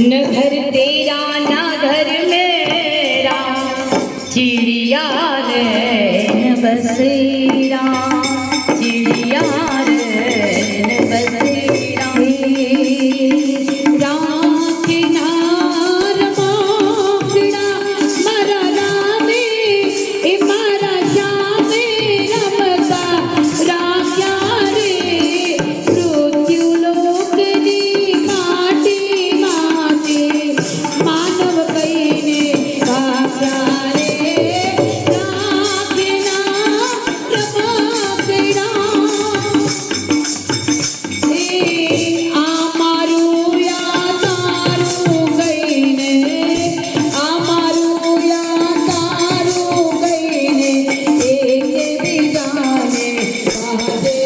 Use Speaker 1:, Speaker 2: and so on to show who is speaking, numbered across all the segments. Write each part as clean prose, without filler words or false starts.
Speaker 1: न घर तेरा ना घर मेरा, चिड़िया रे न बसेरा, चिड़िया रे न बसेरा। राम किनार माखड़ा मरा रामे ए मारा श्यामे रमता राख्या रे, मृत्यु लोक नी माटी माटे मानव कईने भाग्या रे। राखना रमाकड़ा ए आमारू या तारू गईने, आमारू या तारू गईने एक बिजाने बादे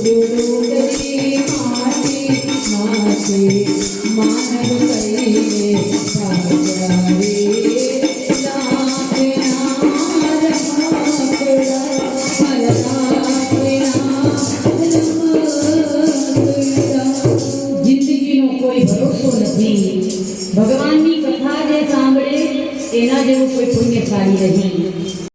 Speaker 1: डुडुडुगरी माटी माटे मानव कईने भाग्या रे। राखना रमाकड़ा जिंदगीनो कोई भरोસો નથી। ભગવાનની કથા જે સાંભળે એના જેવું કોઈ પુણ્યશાળી નહીં।